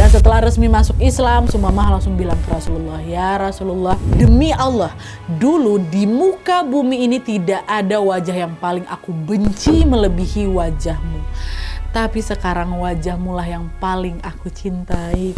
Nah setelah resmi masuk Islam, Sumamah langsung bilang ke Rasulullah, "Ya Rasulullah, demi Allah, dulu di muka bumi ini tidak ada wajah yang paling aku benci melebihi wajahmu. Tapi sekarang wajahmu lah yang paling aku cintai."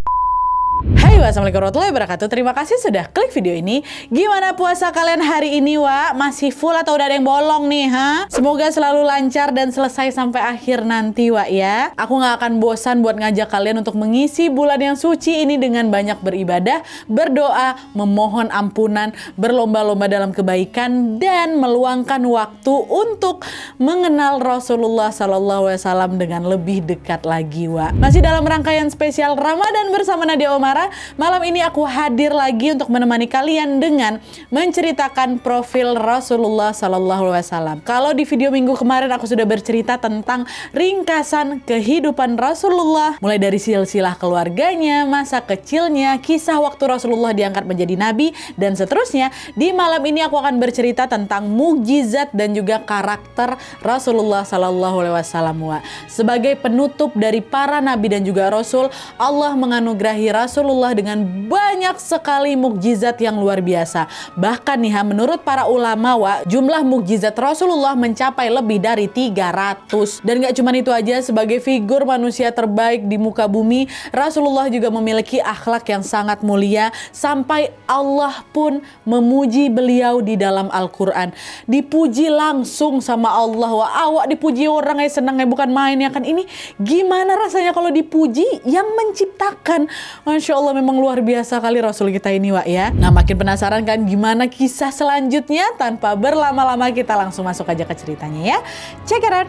Hai, wassalamualaikum warahmatullahi wabarakatuh. Terima kasih sudah klik video ini. Gimana puasa kalian hari ini, Wak? Masih full atau udah ada yang bolong nih, ha? Semoga selalu lancar dan selesai sampai akhir nanti, Wak, ya. Aku gak akan bosan buat ngajak kalian untuk mengisi bulan yang suci ini dengan banyak beribadah, berdoa, memohon ampunan, berlomba-lomba dalam kebaikan, dan meluangkan waktu untuk mengenal Rasulullah SAW dengan lebih dekat lagi, Wak. Masih dalam rangkaian spesial Ramadan bersama Nadia Omar. Malam ini aku hadir lagi untuk menemani kalian dengan menceritakan profil Rasulullah SAW. Kalau di video minggu kemarin aku sudah bercerita tentang ringkasan kehidupan Rasulullah, mulai dari silsilah keluarganya, masa kecilnya, kisah waktu Rasulullah diangkat menjadi nabi, dan seterusnya. Di malam ini aku akan bercerita tentang mukjizat dan juga karakter Rasulullah SAW. Sebagai penutup dari para nabi dan juga rasul, Allah menganugerahi Rasulullah dengan banyak sekali mukjizat yang luar biasa. Bahkan nih, menurut para ulama, jumlah mukjizat Rasulullah mencapai lebih dari 300. Dan gak cuma itu aja, sebagai figur manusia terbaik di muka bumi, Rasulullah juga memiliki akhlak yang sangat mulia, sampai Allah pun memuji beliau di dalam Al-Quran. Dipuji langsung sama Allah. Awak dipuji orang yang senang, bukan main ya kan. Ini gimana rasanya kalau dipuji yang menciptakan? Masya Allah, memang luar biasa kali Rasul kita ini, Wak, ya. Nah, makin penasaran kan gimana kisah selanjutnya? Tanpa berlama-lama kita langsung masuk aja ke ceritanya, ya. Check it out.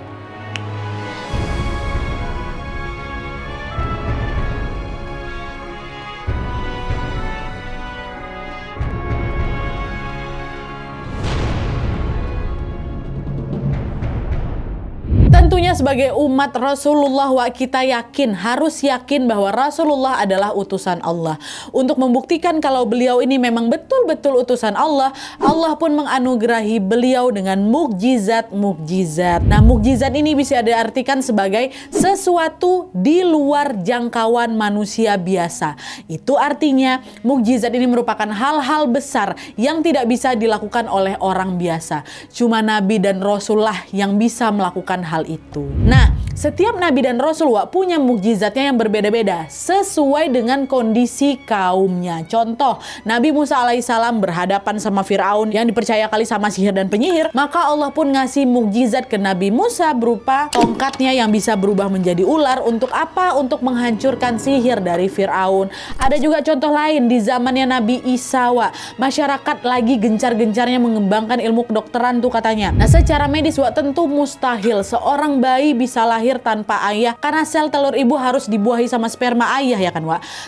Tentunya sebagai umat Rasulullah, kita harus yakin bahwa Rasulullah adalah utusan Allah. Untuk membuktikan kalau beliau ini memang betul-betul utusan Allah, Allah pun menganugerahi beliau dengan mukjizat-mukjizat. Nah, mukjizat ini bisa diartikan sebagai sesuatu di luar jangkauan manusia biasa. Itu artinya mukjizat ini merupakan hal-hal besar yang tidak bisa dilakukan oleh orang biasa. Cuma Nabi dan Rasul lah yang bisa melakukan hal itu. Nah, setiap Nabi dan Rasul, punya mukjizatnya yang berbeda-beda sesuai dengan kondisi kaumnya. Contoh, Nabi Musa alaihissalam berhadapan sama Fir'aun yang dipercaya kali sama sihir dan penyihir. Maka Allah pun ngasih mukjizat ke Nabi Musa berupa tongkatnya yang bisa berubah menjadi ular. Untuk apa? Untuk menghancurkan sihir dari Fir'aun. Ada juga contoh lain di zamannya Nabi Isa, masyarakat lagi gencar-gencarnya mengembangkan ilmu kedokteran tuh katanya. Nah, secara medis, tentu mustahil seorang bayi bisa lahir tanpa ayah, karena sel telur ibu harus dibuahi sama sperma ayah, ya kan,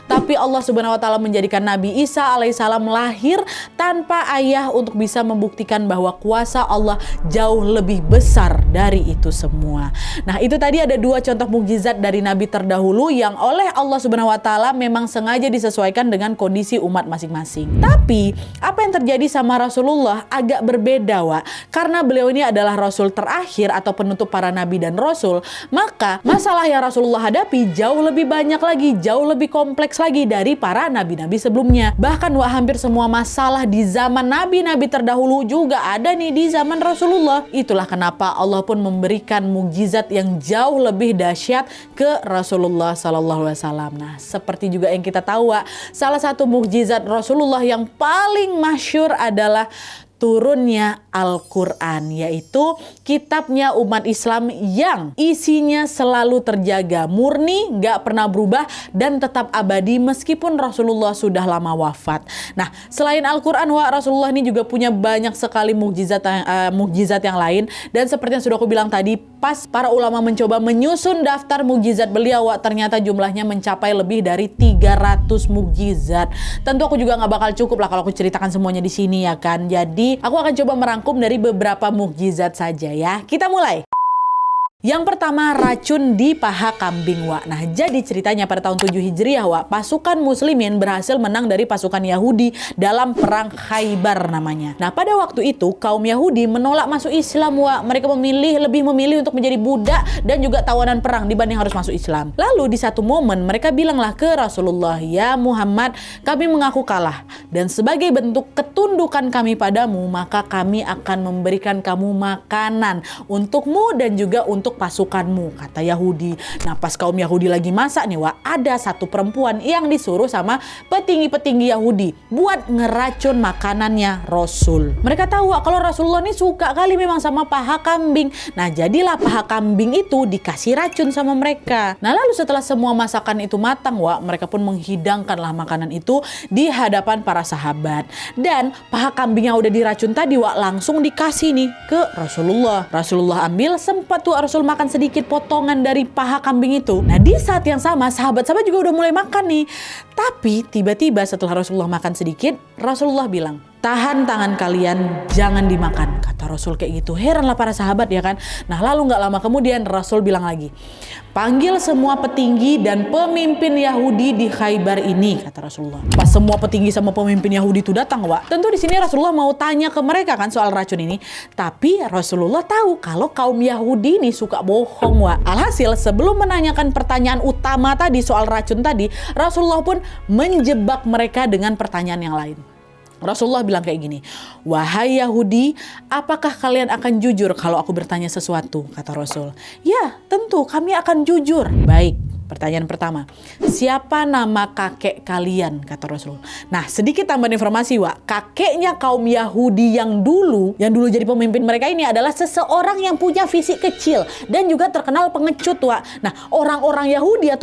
Tapi Allah Subhanahu wa taala menjadikan Nabi Isa alaihissalam lahir tanpa ayah untuk bisa membuktikan bahwa kuasa Allah jauh lebih besar dari itu semua. Nah, itu tadi ada dua contoh mukjizat dari nabi terdahulu yang oleh Allah Subhanahu wa taala memang sengaja disesuaikan dengan kondisi umat masing-masing. Tapi apa yang terjadi sama Rasulullah agak berbeda, karena beliau ini adalah rasul terakhir atau penutup para nabi dan rasul, maka masalah yang Rasulullah hadapi jauh lebih banyak lagi, jauh lebih kompleks lagi dari para nabi-nabi sebelumnya. Bahkan hampir semua masalah di zaman nabi-nabi terdahulu juga ada nih di zaman Rasulullah. Itulah kenapa Allah pun memberikan mukjizat yang jauh lebih dahsyat ke Rasulullah SAW. Nah, seperti juga yang kita tahu, salah satu mukjizat Rasulullah yang paling masyhur adalah turunnya Al-Quran, yaitu kitabnya umat Islam yang isinya selalu terjaga, murni, gak pernah berubah, dan tetap abadi meskipun Rasulullah sudah lama wafat. Nah, selain Al-Quran, Rasulullah ini juga punya banyak sekali mukjizat yang lain. Dan seperti yang sudah aku bilang tadi, pas para ulama mencoba menyusun daftar mukjizat beliau, ternyata jumlahnya mencapai lebih dari 300 mukjizat. Tentu aku juga gak bakal cukup lah kalau aku ceritakan semuanya di sini, ya kan. Jadi aku akan coba merangkum dari beberapa mukjizat saja, ya. Kita mulai. Yang pertama, racun di paha kambing, Wak. Nah, jadi ceritanya pada tahun 7 Hijriah, Wak, pasukan muslimin berhasil menang dari pasukan Yahudi dalam perang Khaybar namanya. Nah, pada waktu itu kaum Yahudi menolak masuk Islam, Wak. Mereka lebih memilih untuk menjadi budak dan juga tawanan perang dibanding harus masuk Islam. Lalu di satu momen mereka bilanglah ke Rasulullah, "Ya Muhammad, kami mengaku kalah dan sebagai bentuk ketundukan kami padamu, maka kami akan memberikan kamu makanan untukmu dan juga untuk pasukanmu," kata Yahudi. Nah, pas kaum Yahudi lagi masak nih, Wak, ada satu perempuan yang disuruh sama petinggi-petinggi Yahudi buat ngeracun makanannya Rasul. Mereka tahu, Wak, kalau Rasulullah ini suka kali memang sama paha kambing. Nah, jadilah paha kambing itu dikasih racun sama mereka. Nah, lalu setelah semua masakan itu matang, Wak, mereka pun menghidangkanlah makanan itu di hadapan para sahabat. Dan paha kambing yang udah diracun tadi, Wak, langsung dikasih nih ke Rasulullah. Rasulullah ambil, sempat tuh Rasul makan sedikit potongan dari paha kambing itu. Nah, di saat yang sama sahabat-sahabat juga udah mulai makan nih. Tapi tiba-tiba setelah Rasulullah makan sedikit, Rasulullah bilang, "Tahan tangan kalian, jangan dimakan," kata Rasul kayak gitu. Heranlah para sahabat ya kan. Nah, lalu nggak lama kemudian Rasul bilang lagi, "Panggil semua petinggi dan pemimpin Yahudi di Khaybar ini," kata Rasulullah. Pas semua petinggi sama pemimpin Yahudi itu datang, Wak, tentu di sini Rasulullah mau tanya ke mereka kan soal racun ini. Tapi Rasulullah tahu kalau kaum Yahudi ini suka bohong, Wak. Alhasil sebelum menanyakan pertanyaan utama tadi soal racun tadi, Rasulullah pun menjebak mereka dengan pertanyaan yang lain. Rasulullah bilang kayak gini, "Wahai Yahudi, apakah kalian akan jujur kalau aku bertanya sesuatu?" kata Rasul. "Ya, tentu kami akan jujur." "Baik." Pertanyaan pertama, "Siapa nama kakek kalian?" kata Rasul. Nah, sedikit tambahan informasi, Wak. Kakeknya kaum Yahudi yang dulu jadi pemimpin mereka ini adalah seseorang yang punya fisik kecil dan juga terkenal pengecut, Wak. Nah, orang-orang Yahudi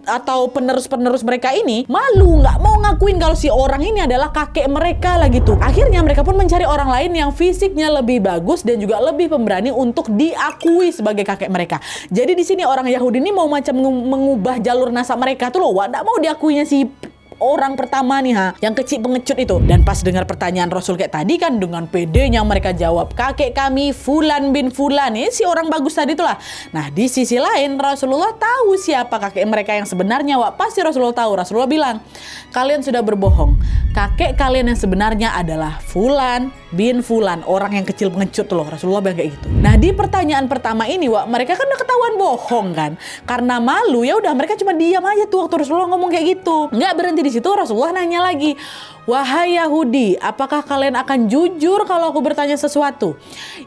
atau penerus-penerus mereka ini malu, nggak mau ngakuin kalau si orang ini adalah kakek mereka lah gitu. Akhirnya mereka pun mencari orang lain yang fisiknya lebih bagus dan juga lebih pemberani untuk diakui sebagai kakek mereka. Jadi di sini orang Yahudi ini mau macam mengubah jalur nasab mereka tuh loh, Wak. Nggak mau diakuinya si orang pertama nih, yang kecil pengecut itu. Dan pas dengar pertanyaan Rasul kayak tadi kan, dengan pedenya mereka jawab, "Kakek kami Fulan bin Fulan." Ini si orang bagus tadi itulah. Nah, di sisi lain Rasulullah tahu siapa kakek mereka yang sebenarnya, Wak. Pasti Rasulullah tahu. Rasulullah bilang, "Kalian sudah berbohong. Kakek kalian yang sebenarnya adalah Fulan bin Fulan." Orang yang kecil pengecut loh. Rasulullah bilang kayak gitu. Nah, di pertanyaan pertama ini, Wak, mereka kan udah ketahuan bohong kan. Karena malu, ya udah mereka cuma diam aja tuh waktu Rasulullah ngomong kayak gitu. Nggak berhenti di situ, Rasulullah nanya lagi, "Wahai Yahudi, apakah kalian akan jujur kalau aku bertanya sesuatu?"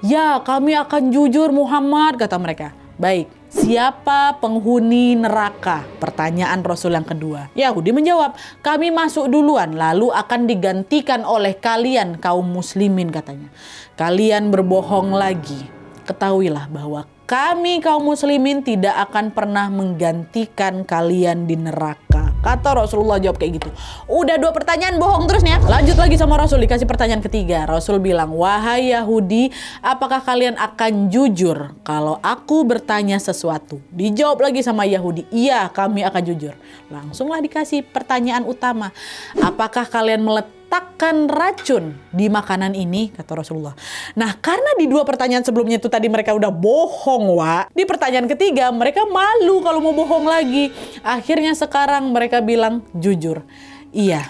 "Ya, kami akan jujur Muhammad," kata mereka. "Baik, siapa penghuni neraka?" Pertanyaan Rasul yang kedua. Yahudi menjawab, "Kami masuk duluan, lalu akan digantikan oleh kalian kaum muslimin," katanya. "Kalian berbohong lagi. Ketahuilah bahwa kami kaum muslimin tidak akan pernah menggantikan kalian di neraka," kata Rasulullah. Jawab kayak gitu. Udah 2 pertanyaan bohong terus nih ya. Lanjut lagi sama Rasul, dikasih pertanyaan ketiga. Rasul bilang, "Wahai Yahudi, apakah kalian akan jujur kalau aku bertanya sesuatu?" Dijawab lagi sama Yahudi, "Iya, kami akan jujur." Langsunglah dikasih pertanyaan utama, "Apakah kalian meletakkan racun di makanan ini?" kata Rasulullah. Nah, karena di 2 pertanyaan sebelumnya itu tadi mereka udah bohong, Wak. Di pertanyaan ketiga mereka malu kalau mau bohong lagi. Akhirnya sekarang mereka bilang jujur, "Iya,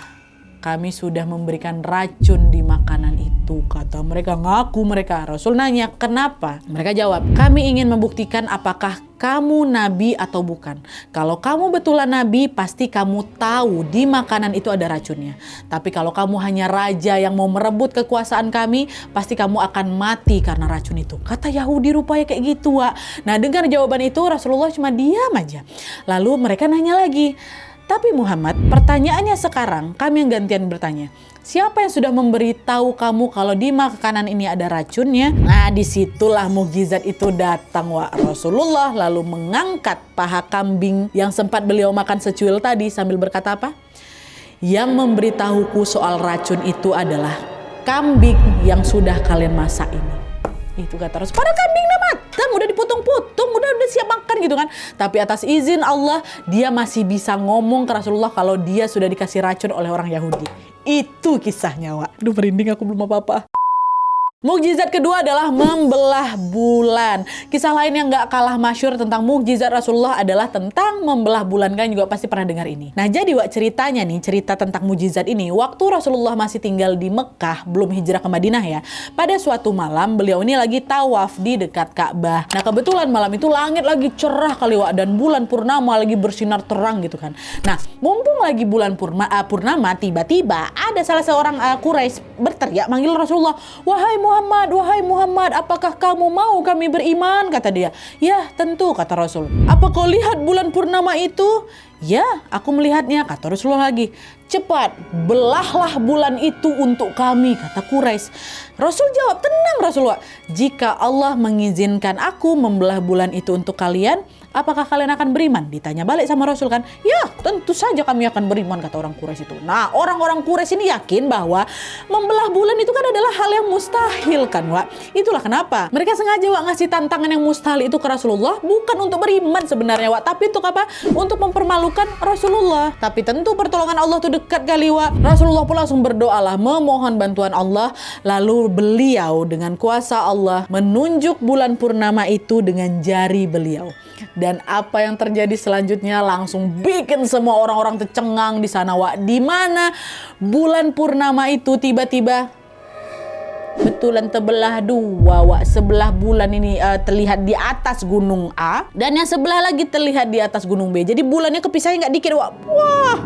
kami sudah memberikan racun di makanan itu," kata mereka. Ngaku mereka. Rasul nanya, "Kenapa?" Mereka jawab, "Kami ingin membuktikan apakah kamu nabi atau bukan. Kalau kamu betulan nabi, pasti kamu tahu di makanan itu ada racunnya. Tapi kalau kamu hanya raja yang mau merebut kekuasaan kami, pasti kamu akan mati karena racun itu." Kata Yahudi rupanya kayak gitu, Wak. Nah, dengar jawaban itu Rasulullah cuma diam aja. Lalu mereka nanya lagi, "Tapi Muhammad, pertanyaannya sekarang kami yang gantian bertanya. Siapa yang sudah memberitahu kamu kalau di makanan ini ada racunnya?" Nah, disitulah mukjizat itu datang, Wak. Rasulullah lalu mengangkat paha kambing yang sempat beliau makan secuil tadi sambil berkata apa? "Yang memberitahuku soal racun itu adalah kambing yang sudah kalian masak ini." Itu kata Rasul. Padahal kambing udah matang, udah dipotong-potong, udah siap makan gitu kan. Tapi atas izin Allah, dia masih bisa ngomong ke Rasulullah kalau dia sudah dikasih racun oleh orang Yahudi. Itu kisahnya, Wak. Aduh, merinding aku, belum apa-apa. Mukjizat kedua adalah membelah bulan. Kisah lain yang gak kalah masyhur tentang mukjizat Rasulullah adalah tentang membelah bulan. Kalian juga pasti pernah dengar ini. Nah jadi ceritanya nih, cerita tentang mukjizat ini, waktu Rasulullah masih tinggal di Mekah, belum hijrah ke Madinah ya. Pada suatu malam beliau ini lagi tawaf di dekat Ka'bah. Nah kebetulan malam itu langit lagi cerah kali dan bulan purnama lagi bersinar terang gitu kan. Nah mumpung lagi bulan purnama, tiba-tiba ada salah seorang Quraisy berteriak manggil Rasulullah, wahai Muhammad, apakah kamu mau kami beriman? Kata dia. Ya tentu, kata Rasul. Apa kau lihat bulan purnama itu? Ya, aku melihatnya, kata Rasulullah lagi. Cepat, belahlah bulan itu untuk kami, kata Quraisy. Rasul jawab, tenang Rasulullah. Jika Allah mengizinkan aku membelah bulan itu untuk kalian, apakah kalian akan beriman? Ditanya balik sama Rasul kan. Ya, tentu saja kami akan beriman, kata orang Quraisy itu. Nah, orang-orang Quraisy ini yakin bahwa membelah bulan itu kan adalah hal yang mustahil kan, Wak. Itulah kenapa mereka sengaja, Wak, ngasih tantangan yang mustahil itu ke Rasulullah, bukan untuk beriman sebenarnya, Wak, tapi untuk apa? Untuk mempermalukan Rasulullah. Tapi tentu pertolongan Allah itu dekat kali, Wak. Rasulullah pun langsung berdoalah, memohon bantuan Allah, lalu beliau dengan kuasa Allah menunjuk bulan purnama itu dengan jari beliau. Dan apa yang terjadi selanjutnya langsung bikin semua orang-orang tercengang di sana, Wak. Di mana bulan purnama itu tiba-tiba betulan terbelah dua, Wak. Sebelah bulan ini terlihat di atas gunung A dan yang sebelah lagi terlihat di atas gunung B. Jadi bulannya kepisahnya nggak dikit, Wak. Wah,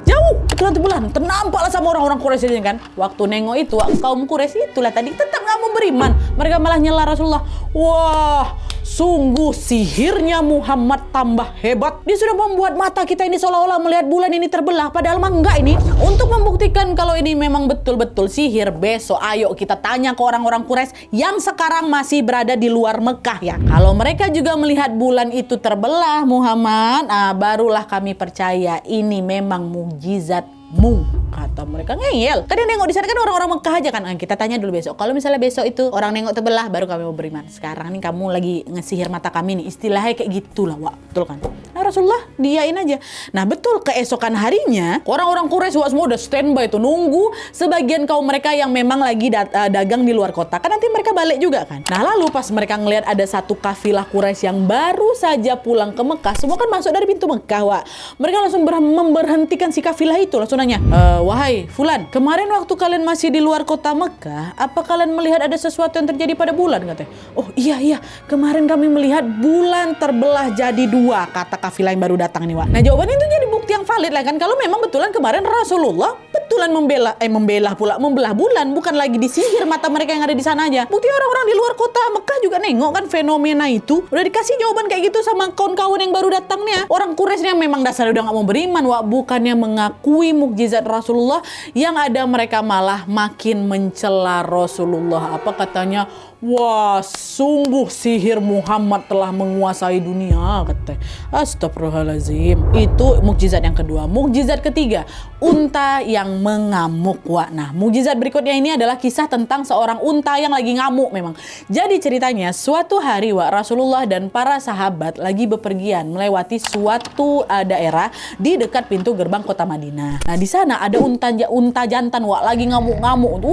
jauh bulan ternampaklah sama orang-orang Quraisy ini kan. Waktu nengok itu, kaum Quraisy itulah tadi tetap nggak mau beriman. Mereka malah nyela Rasulullah. Wah, sungguh sihirnya Muhammad tambah hebat. Dia sudah membuat mata kita ini seolah-olah melihat bulan ini terbelah, padahal mah enggak ini. Untuk membuktikan kalau ini memang betul-betul sihir, besok ayo kita tanya ke orang-orang Quraisy yang sekarang masih berada di luar Mekah ya. Kalau mereka juga melihat bulan itu terbelah, Muhammad, barulah kami percaya ini memang mukjizatmu, kata mereka. Ngeyel. Kan yang nengok di sana kan orang-orang Mekah aja kan. Kita tanya dulu besok. Kalau misalnya besok itu orang nengok terbelah, baru kami mau beriman. Sekarang nih kamu lagi ngesihir mata kami nih. Istilahnya kayak gitulah, Wak. Betul kan? Nah Rasulullah diain aja. Nah betul, keesokan harinya orang-orang Quraisy semua udah standby tuh nunggu sebagian kaum mereka yang memang lagi dagang di luar kota. Kan nanti mereka balik juga kan. Nah lalu pas mereka ngelihat ada satu kafilah Quraisy yang baru saja pulang ke Mekah. Semua kan masuk dari pintu Mekah, Wak. Mereka langsung memberhentikan si kafilah itu. Langsung nanya, wahai Fulan, kemarin waktu kalian masih di luar kota Mekah, apa kalian melihat ada sesuatu yang terjadi pada bulan? Katanya. Oh iya, kemarin kami melihat bulan terbelah jadi dua, kata kafilah yang baru datang nih, Wak. Nah jawabannya itu jadi bukti yang valid lah kan. Kalau memang betulan kemarin Rasulullah betulan membelah bulan, bukan lagi disihir mata mereka yang ada di sana aja. Bukti orang-orang di luar kota Mekah juga nengok kan fenomena itu. Udah dikasih jawaban kayak gitu sama kawan-kawan yang baru datang nih ya. Orang Quraisy yang memang dasarnya udah gak mau beriman, Wak, bukannya mengakui mukjizat Rasulullah, yang ada mereka malah makin mencela Rasulullah. Apa katanya? Wah, sungguh sihir Muhammad telah menguasai dunia, katanya. Astagfirullahaladzim. Itu mukjizat yang kedua. Mukjizat ketiga, unta yang mengamuk, Wak. Nah, mukjizat berikutnya ini adalah kisah tentang seorang unta yang lagi ngamuk memang. Jadi ceritanya suatu hari, Wak, Rasulullah dan para sahabat lagi bepergian melewati suatu daerah di dekat pintu gerbang kota Madinah. Nah, di sana ada unta jantan, Wak, lagi ngamuk-ngamuk.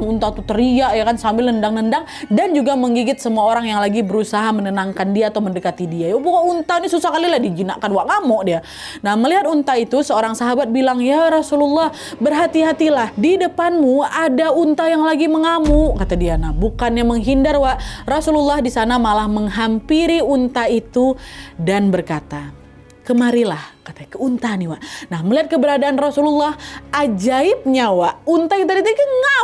Unta tuh teriak ya kan sambil nendang-nendang dan juga menggigit semua orang yang lagi berusaha menenangkan dia atau mendekati dia. Ya pokok unta ini susah kali lah dijinakkan, Wak, ngamuk dia. Nah, melihat unta itu, seorang sahabat bilang, "Ya Rasulullah, berhati-hatilah. Di depanmu ada unta yang lagi mengamuk," kata dia. Nah, bukannya menghindar, Wak, Rasulullah di sana malah menghampiri unta itu dan berkata, "Kemarilah," katanya, ke unta nih, Wak. Nah, melihat keberadaan Rasulullah, ajaibnya, Wak, unta yang tadi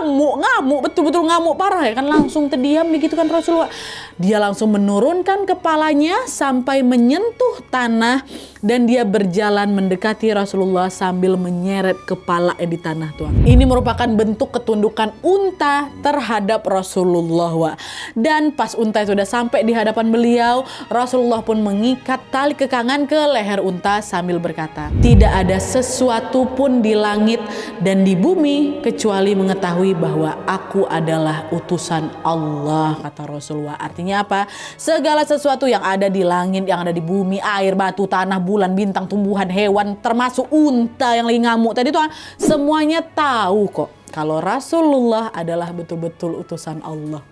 ngamuk, betul-betul ngamuk parah ya kan, langsung terdiam begitu kan Rasulullah. Dia langsung menurunkan kepalanya sampai menyentuh tanah dan dia berjalan mendekati Rasulullah sambil menyeret kepala di tanah, tuh. Ini merupakan bentuk ketundukan unta terhadap Rasulullah, Wak. Dan pas unta itu sudah sampai di hadapan beliau, Rasulullah pun mengikat tali kekangan ke leher unta sambil berkata, "Tidak ada sesuatu pun di langit dan di bumi kecuali mengetahui bahwa aku adalah utusan Allah," kata Rasulullah. Artinya apa? Segala sesuatu yang ada di langit, yang ada di bumi, air, batu, tanah, bulan, bintang, tumbuhan, hewan, termasuk unta yang lagi ngamuk tadi tuh, semuanya tahu kok kalau Rasulullah adalah betul-betul utusan Allah.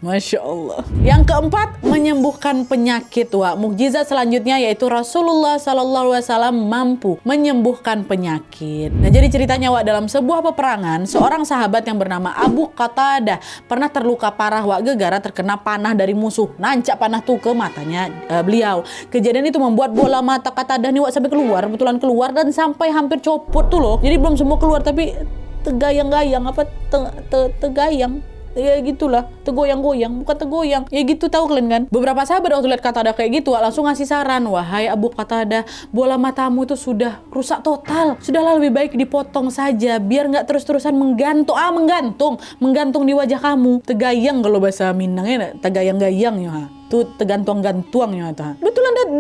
Masya Allah. Yang keempat, menyembuhkan penyakit. Wah, mukjizat selanjutnya yaitu Rasulullah SAW mampu menyembuhkan penyakit. Nah, jadi ceritanya Wak, dalam sebuah peperangan, seorang sahabat yang bernama Abu Qatadah pernah terluka parah Wak, gara-gara terkena panah dari musuh. Nancap panah tuh ke matanya beliau. Kejadian itu membuat bola mata Qatadah nih Wak sampai keluar, betulan keluar dan sampai hampir copot tuh loh. Jadi belum semua keluar tapi tegayang-gayang tegayang. Ya gitulah, tegoyang-goyang, bukan tegoyang. Ya gitu, tahu kalian kan? Beberapa sahabat waktu lihat Qatadah kayak gitu, langsung ngasih saran, wahai Abu Qatadah, bola matamu itu sudah rusak total. Sudahlah lebih baik dipotong saja, biar nggak terus-terusan menggantung di wajah kamu. Tegayang kalau bahasa Minangnya, tegayang-gayang ya. Tuh tegantung-gantung ya tuh. Betulan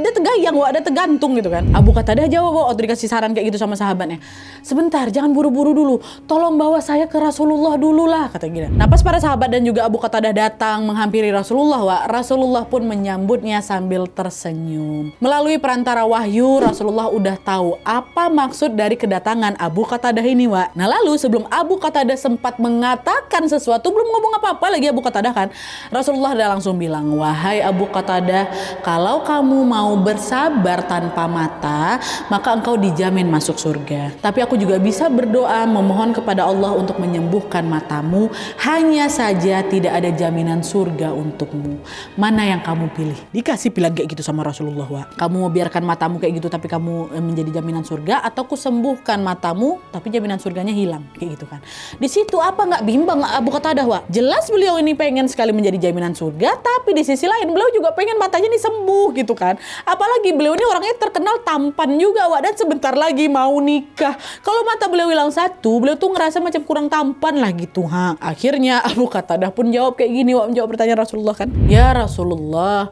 dia tegayang, ada tegantung gitu kan. Abu Qatadah jawab waktu dikasih saran kayak gitu sama sahabatnya. Sebentar, jangan buru-buru dulu. Tolong bawa saya ke Rasulullah dulu lah, kata gitu. Nah, pas para sahabat dan juga Abu Qatadah datang menghampiri Rasulullah, Rasulullah pun menyambutnya sambil tersenyum. Melalui perantara wahyu, Rasulullah udah tahu apa maksud dari kedatangan Abu Qatadah ini, Wak. Nah, lalu sebelum Abu Qatadah sempat mengatakan sesuatu, belum ngomong apa-apa lagi Abu Qatadah kan, Rasulullah udah langsung bilang, wahai Abu Qatadah, kalau kamu mau bersabar tanpa mata, maka engkau dijamin masuk surga. Tapi aku juga bisa berdoa memohon kepada Allah untuk menyembuhkan matamu, hanya saja tidak ada jaminan surga untukmu. Mana yang kamu pilih? Dikasih bilang kayak gitu sama Rasulullah, Wak. Kamu mau biarkan matamu kayak gitu tapi kamu menjadi jaminan surga, atau ku sembuhkan matamu tapi jaminan surganya hilang, kayak gitu kan. Di situ apa nggak bimbang Abu Qatadah, Wak? Jelas beliau ini pengen sekali menjadi jaminan surga, tapi di sisi lain beliau juga pengen matanya nih sembuh gitu kan. Apalagi beliau ini orangnya terkenal tampan juga, Wak, dan sebentar lagi mau nikah. Kalau mata beliau hilang satu, beliau tuh ngerasa macam kurang tampan lah gitu. Akhirnya Abu Qatadah pun jawab kayak gini, Wak, menjawab pertanyaan Rasulullah kan. Ya Rasulullah,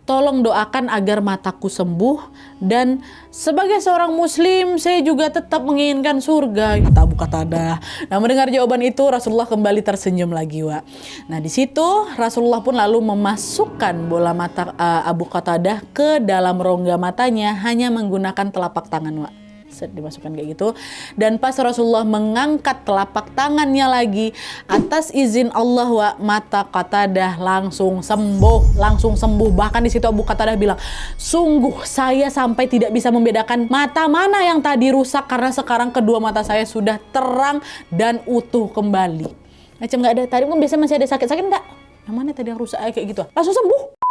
tolong doakan agar mataku sembuh, dan sebagai seorang muslim saya juga tetap menginginkan surga, kata Abu Qatadah. Nah, mendengar jawaban itu Rasulullah kembali tersenyum lagi, Wak. Nah, di situ Rasulullah pun lalu memasukkan bola mata Abu Qatadah ke dalam rongga matanya hanya menggunakan telapak tangan, Wak. Dimasukkan kayak gitu, dan pas Rasulullah mengangkat telapak tangannya lagi atas izin Allah, Wak, mata Qatadah langsung sembuh. Bahkan di situ Abu Qatadah bilang, sungguh saya sampai tidak bisa membedakan mata mana yang tadi rusak, karena sekarang kedua mata saya sudah terang dan utuh kembali. Macam nggak ada tadi kan, biasanya masih ada sakit nggak, yang mana tadi yang rusak kayak gitu, langsung sembuh.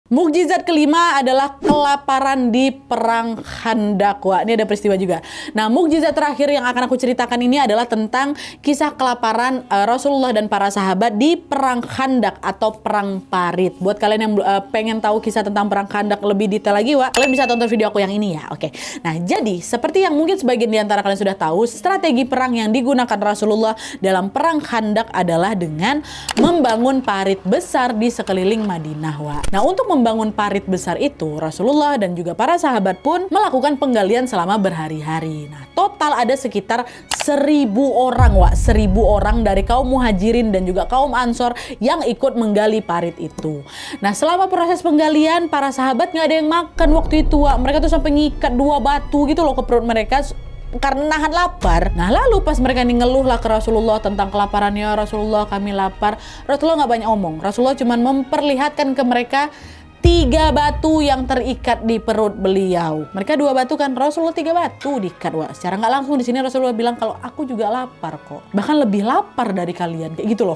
Mukjizat kelima adalah kelaparan di perang Khandaq. Wah, ini ada peristiwa juga. Nah, mukjizat terakhir yang akan aku ceritakan ini adalah tentang kisah kelaparan Rasulullah dan para sahabat di perang Khandaq atau perang Parit. Buat kalian yang pengen tahu kisah tentang perang Khandaq lebih detail lagi, Wah, kalian bisa tonton video aku yang ini ya. Oke. Nah, jadi seperti yang mungkin sebagian di antara kalian sudah tahu, strategi perang yang digunakan Rasulullah dalam perang Khandaq adalah dengan membangun parit besar di sekeliling Madinah, Wah. Nah, untuk membangun parit besar itu, Rasulullah dan juga para sahabat pun melakukan penggalian selama berhari-hari. Nah, total ada sekitar 1.000 orang, Wak, 1.000 orang dari kaum muhajirin dan juga kaum ansor yang ikut menggali parit itu. Nah, selama proses penggalian, para sahabat nggak ada yang makan waktu itu, Wak. Mereka tuh sampai ngikat 2 batu gitu loh ke perut mereka karena nahan lapar. Nah, lalu pas mereka ini ngeluh lah ke Rasulullah tentang kelaparannya, Rasulullah kami lapar. Rasulullah nggak banyak omong. Rasulullah cuma memperlihatkan ke mereka 3 batu yang terikat di perut beliau. Mereka 2 batu kan, Rasulullah 3 batu diikat. Wah, secara nggak langsung di sini Rasulullah bilang kalau aku juga lapar kok. Bahkan lebih lapar dari kalian, kayak gitu loh,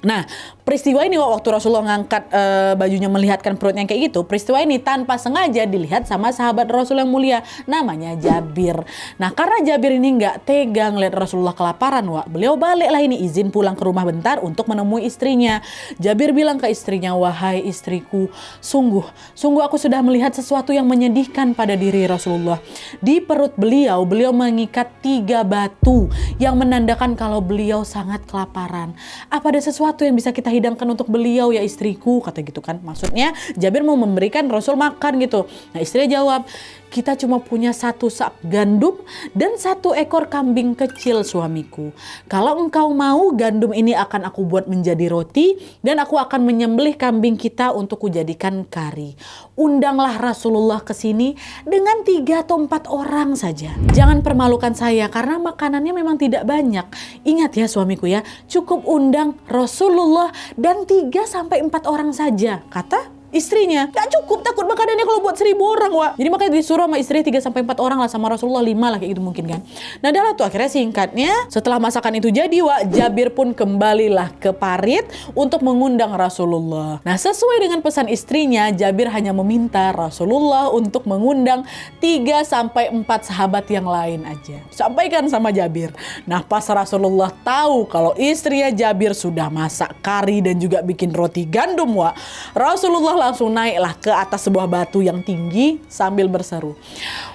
Nah, peristiwa ini waktu Rasulullah ngangkat bajunya melihatkan perutnya kayak gitu, peristiwa ini tanpa sengaja dilihat sama sahabat Rasul yang mulia, namanya Jabir. Nah, karena Jabir ini nggak tega ngeliat Rasulullah kelaparan, Wak, beliau baliklah ini izin pulang ke rumah bentar untuk menemui istrinya. Jabir bilang ke istrinya, wahai istriku, sungguh aku sudah melihat sesuatu yang menyedihkan pada diri Rasulullah. Di perut beliau mengikat 3 batu yang menandakan kalau beliau sangat kelaparan. Apa ada sesuatu yang bisa kita hidangkan untuk beliau ya istriku, kata gitu kan. Maksudnya Jabir mau memberikan Rasul makan gitu. Nah, istrinya jawab, kita cuma punya 1 sak gandum dan 1 ekor kambing kecil suamiku. Kalau engkau mau, gandum ini akan aku buat menjadi roti dan aku akan menyembelih kambing kita untuk kujadikan kari. Undanglah Rasulullah ke sini dengan 3 atau 4 orang saja. Jangan permalukan saya karena makanannya memang tidak banyak. Ingat ya suamiku ya, cukup undang Rasulullah dan 3 sampai 4 orang saja, kata istrinya. Gak cukup, takut makanannya kalau buat 1000 orang, Wak. Jadi makanya disuruh sama istri 3 sampai 4 orang lah, sama Rasulullah 5 lah kayak gitu mungkin kan. Nah dah lah tuh, akhirnya singkatnya setelah masakan itu jadi, Wak, Jabir pun kembalilah ke parit untuk mengundang Rasulullah. Nah sesuai dengan pesan istrinya, Jabir hanya meminta Rasulullah untuk mengundang 3 sampai 4 sahabat yang lain aja. Sampaikan sama Jabir. Nah pas Rasulullah tahu kalau istrinya Jabir sudah masak kari dan juga bikin roti gandum, Wak, Rasulullah langsung naiklah ke atas sebuah batu yang tinggi sambil berseru,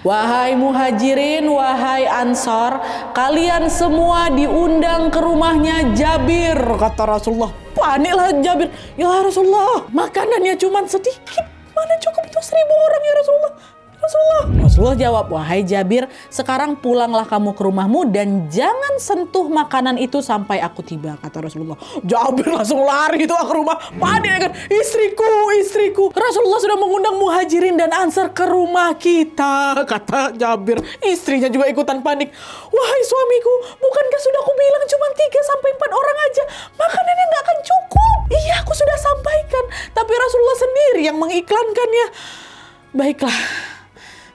"Wahai muhajirin, wahai ansor, kalian semua diundang ke rumahnya Jabir," kata Rasulullah. Paniklah Jabir, "Ya Rasulullah, makanannya cuma sedikit, mana cukup itu 1000 orang ya Rasulullah." Rasulullah jawab, "Wahai Jabir, sekarang pulanglah kamu ke rumahmu dan jangan sentuh makanan itu sampai aku tiba," kata Rasulullah. Jabir langsung lari itu ke rumah, panik kan, istriku. Rasulullah sudah mengundang muhajirin dan ansar ke rumah kita, kata Jabir. Istrinya juga ikutan panik. "Wahai suamiku, bukankah sudah aku bilang cuma 3 sampai 4 orang aja, makanannya nggak akan cukup." "Iya, aku sudah sampaikan, tapi Rasulullah sendiri yang mengiklankannya."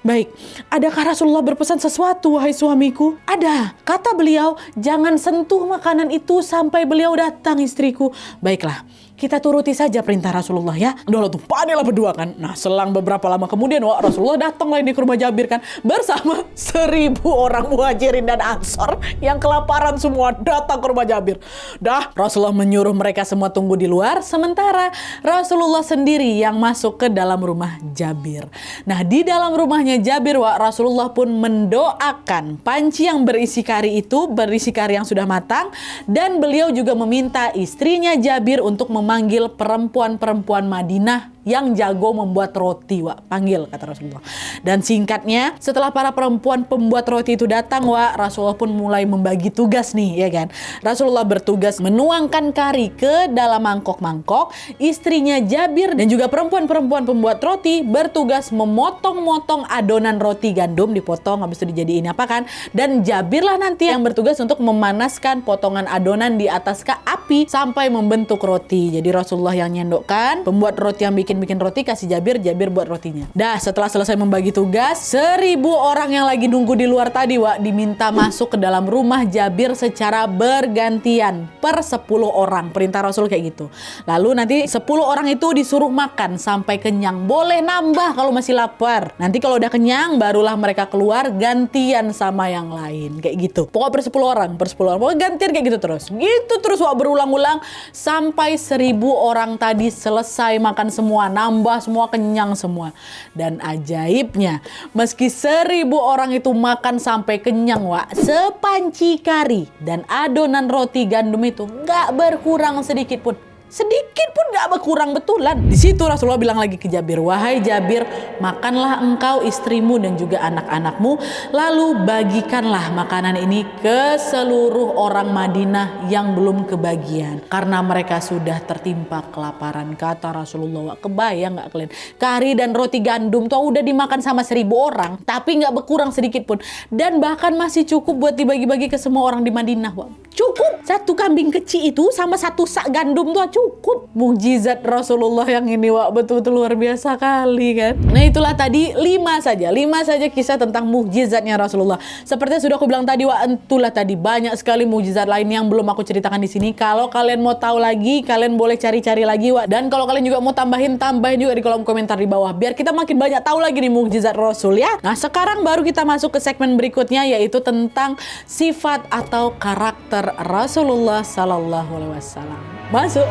Baik, adakah Rasulullah berpesan sesuatu, wahai suamiku? "Ada, kata beliau, jangan sentuh makanan itu sampai beliau datang, istriku." "Baiklah, kita turuti saja perintah Rasulullah ya." Udah tuh paniklah berdua kan. Nah selang beberapa lama kemudian, Wak, Rasulullah datang lagi ke rumah Jabir kan, bersama 1000 orang muhajirin dan ansor yang kelaparan semua datang ke rumah Jabir. Dah Rasulullah menyuruh mereka semua tunggu di luar, sementara Rasulullah sendiri yang masuk ke dalam rumah Jabir. Nah di dalam rumahnya Jabir, Wak, Rasulullah pun mendoakan panci yang berisi kari yang sudah matang, dan beliau juga meminta istrinya Jabir untuk memanggil perempuan-perempuan Madinah yang jago membuat roti, Wak. Panggil, kata Rasulullah. Dan singkatnya, setelah para perempuan pembuat roti itu datang, Wak, Rasulullah pun mulai membagi tugas nih, ya kan. Rasulullah bertugas menuangkan kari ke dalam mangkok-mangkok. Istrinya Jabir dan juga perempuan-perempuan pembuat roti bertugas memotong-motong adonan roti gandum, dipotong habis itu dijadiin apa kan. Dan Jabirlah nanti yang bertugas untuk memanaskan potongan adonan di atas api sampai membentuk roti. Jadi Rasulullah yang nyendokkan, pembuat roti yang bikin roti kasih Jabir buat rotinya. Dah setelah selesai membagi tugas, 1000 orang yang lagi nunggu di luar tadi, Wak, diminta masuk ke dalam rumah Jabir secara bergantian per 10 orang. Perintah Rasul kayak gitu. Lalu nanti 10 orang itu disuruh makan sampai kenyang. Boleh nambah kalau masih lapar. Nanti kalau udah kenyang barulah mereka keluar gantian sama yang lain. Kayak gitu. Pokoknya per 10 orang. Pokoknya gantian kayak gitu terus. Gitu terus, Wak, berulang-ulang sampai 1000 orang tadi selesai makan semua, nambah semua, kenyang semua. Dan ajaibnya, meski 1000 orang itu makan sampai kenyang, Wak, sepanci kari dan adonan roti gandum itu nggak berkurang sedikit pun nggak berkurang betulan. Di situ Rasulullah bilang lagi ke Jabir, "Wahai Jabir, makanlah engkau, istrimu dan juga anak-anakmu, lalu bagikanlah makanan ini ke seluruh orang Madinah yang belum kebagian, karena mereka sudah tertimpa kelaparan," kata Rasulullah. Wak, kebayang nggak kalian? Kari dan roti gandum tuh udah dimakan sama 1000 orang, tapi nggak berkurang sedikit pun, dan bahkan masih cukup buat dibagi-bagi ke semua orang di Madinah. Wak, cukup 1 kambing kecil itu sama 1 sak gandum tuh cukup. Mukjizat Rasulullah yang ini, Wak, betul-betul luar biasa kali kan. Nah itulah tadi 5 saja kisah tentang mukjizatnya Rasulullah. Seperti yang sudah aku bilang tadi, Wak, itulah tadi banyak sekali mukjizat lain yang belum aku ceritakan di sini. Kalau kalian mau tahu lagi, kalian boleh cari-cari lagi, Wak. Dan kalau kalian juga mau tambahin juga di kolom komentar di bawah, biar kita makin banyak tahu lagi nih mukjizat Rasul ya. Nah sekarang baru kita masuk ke segmen berikutnya, yaitu tentang sifat atau karakter Rasulullah Sallallahu Alaihi Wasallam. Masuk.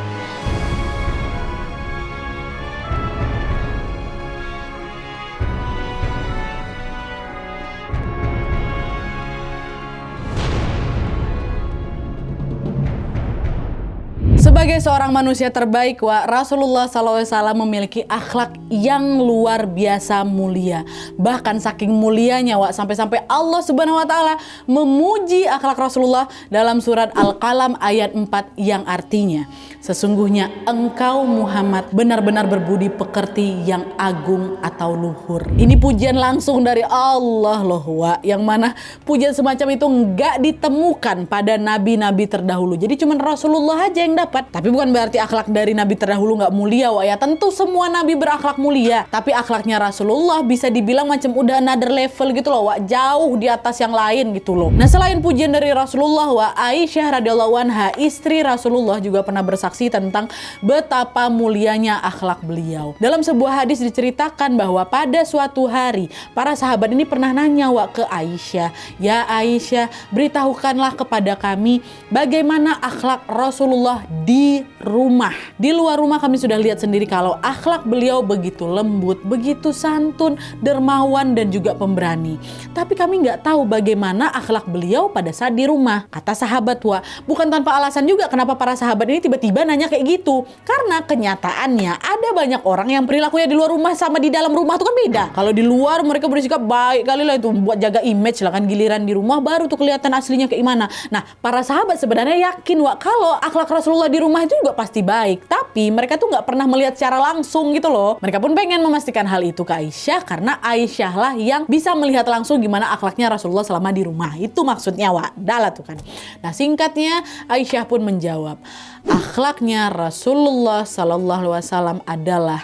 Sebagai seorang manusia terbaik, Rasulullah SAW memiliki akhlak yang luar biasa mulia. Bahkan saking mulianya, sampai-sampai Allah Subhanahu wa Ta'ala memuji akhlak Rasulullah dalam surat Al-Qalam ayat 4 yang artinya, sesungguhnya engkau Muhammad benar-benar berbudi pekerti yang agung atau luhur. Ini pujian langsung dari Allah loh, yang mana pujian semacam itu enggak ditemukan pada nabi-nabi terdahulu. Jadi cuma Rasulullah aja yang dapat. Tapi bukan berarti akhlak dari nabi terdahulu nggak mulia, ya. Tentu semua nabi berakhlak mulia, tapi akhlaknya Rasulullah bisa dibilang macam udah another level gitu loh, jauh di atas yang lain gitu loh. Nah, selain pujian dari Rasulullah, Aisyah radhiyallahu anha, istri Rasulullah, juga pernah bersaksi tentang betapa mulianya akhlak beliau. Dalam sebuah hadis diceritakan bahwa pada suatu hari para sahabat ini pernah nanya ke Aisyah, "Ya Aisyah, beritahukanlah kepada kami bagaimana akhlak Rasulullah di rumah. Di luar rumah kami sudah lihat sendiri kalau akhlak beliau begitu lembut, begitu santun, dermawan dan juga pemberani. Tapi kami nggak tahu bagaimana akhlak beliau pada saat di rumah." Kata sahabat, bukan tanpa alasan juga kenapa para sahabat ini tiba-tiba nanya kayak gitu. Karena kenyataannya ada banyak orang yang perilakunya di luar rumah sama di dalam rumah itu kan beda. Kalau di luar mereka bersikap baik kali lah, itu buat jaga image lah kan, giliran di rumah baru tuh kelihatan aslinya kayak gimana. Nah, para sahabat sebenarnya yakin kalau akhlak Rasulullah di rumah itu juga pasti baik, tapi mereka tuh nggak pernah melihat secara langsung gitu loh. Mereka pun pengen memastikan hal itu ke Aisyah, karena Aisyah lah yang bisa melihat langsung gimana akhlaknya Rasulullah selama di rumah. Itu maksudnya, dalah tuh kan. Nah, singkatnya Aisyah pun menjawab, akhlaknya Rasulullah Sallallahu Alaihi Wasallam adalah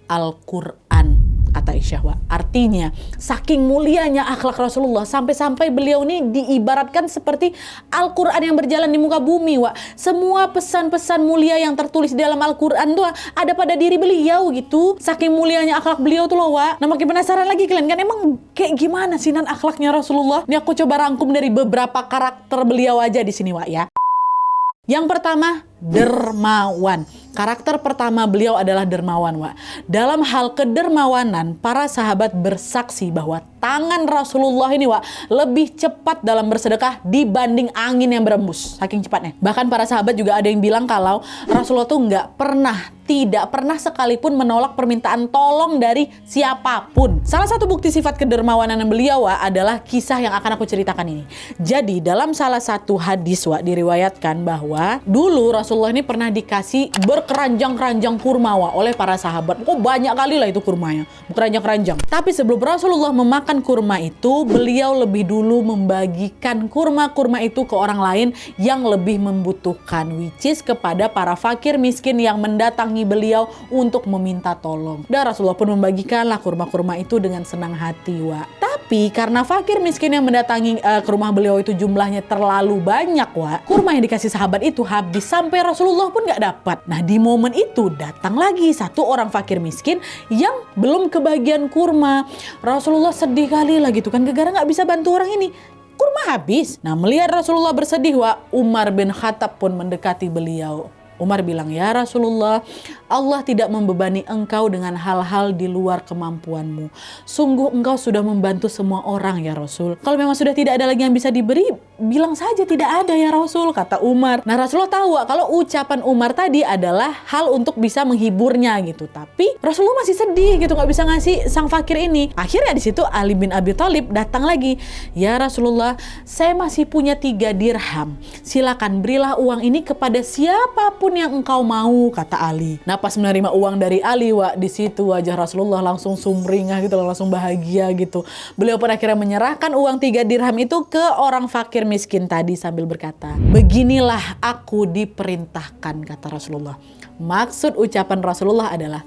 Al-Quran. Kata Aisyah, artinya saking mulianya akhlak Rasulullah sampai-sampai beliau ini diibaratkan seperti Al-Quran yang berjalan di muka bumi. Semua pesan-pesan mulia yang tertulis di dalam Al-Quran tuh ada pada diri beliau gitu. Saking mulianya akhlak beliau tuh loh, Nah, makin penasaran lagi kalian kan, emang kayak gimana sih akhlaknya Rasulullah? Ini aku coba rangkum dari beberapa karakter beliau aja di sini, ya. Yang pertama, dermawan. Karakter pertama beliau adalah dermawan, Dalam hal kedermawanan, para sahabat bersaksi bahwa tangan Rasulullah ini, lebih cepat dalam bersedekah dibanding angin yang berembus. Saking cepatnya. Bahkan para sahabat juga ada yang bilang kalau Rasulullah tuh tidak pernah sekalipun menolak permintaan tolong dari siapapun. Salah satu bukti sifat kedermawanan beliau, adalah kisah yang akan aku ceritakan ini. Jadi dalam salah satu hadis, diriwayatkan bahwa dulu Rasulullah ini pernah dikasih berkeranjang-keranjang kurma, oleh para sahabat. Banyak kali lah itu kurmanya, berkeranjang-keranjang. Tapi sebelum Rasulullah memakan kurma itu, beliau lebih dulu membagikan kurma-kurma itu ke orang lain yang lebih membutuhkan, which is kepada para fakir miskin yang mendatangi beliau untuk meminta tolong. Dan Rasulullah pun membagikanlah kurma-kurma itu dengan senang hati, Tapi karena fakir miskin yang mendatangi ke rumah beliau itu jumlahnya terlalu banyak, kurma yang dikasih sahabat itu habis sampai Rasulullah pun gak dapat. Nah, di momen itu datang lagi satu orang fakir miskin yang belum kebagian kurma. Rasulullah sedih kali lah gitu kan, gara-gara gak bisa bantu orang ini. Kurma habis. Nah, melihat Rasulullah bersedih, Umar bin Khattab pun mendekati beliau. Umar bilang, "Ya Rasulullah, Allah tidak membebani engkau dengan hal-hal di luar kemampuanmu. Sungguh engkau sudah membantu semua orang ya Rasul. Kalau memang sudah tidak ada lagi yang bisa diberi, bilang saja tidak ada ya Rasul," kata Umar. Nah, Rasulullah tahu kalau ucapan Umar tadi adalah hal untuk bisa menghiburnya gitu. Tapi Rasulullah masih sedih gitu, nggak bisa ngasih sang fakir ini. Akhirnya di situ Ali bin Abi Thalib datang lagi. "Ya Rasulullah, saya masih punya 3 dirham. Silakan berilah uang ini kepada siapapun yang engkau mau," kata Ali. Nah, pas menerima uang dari Ali, di situ wajah Rasulullah langsung sumringah gitu, langsung bahagia gitu. Beliau pun akhirnya menyerahkan uang 3 dirham itu ke orang fakir miskin tadi sambil berkata, "Beginilah aku diperintahkan," kata Rasulullah. Maksud ucapan Rasulullah adalah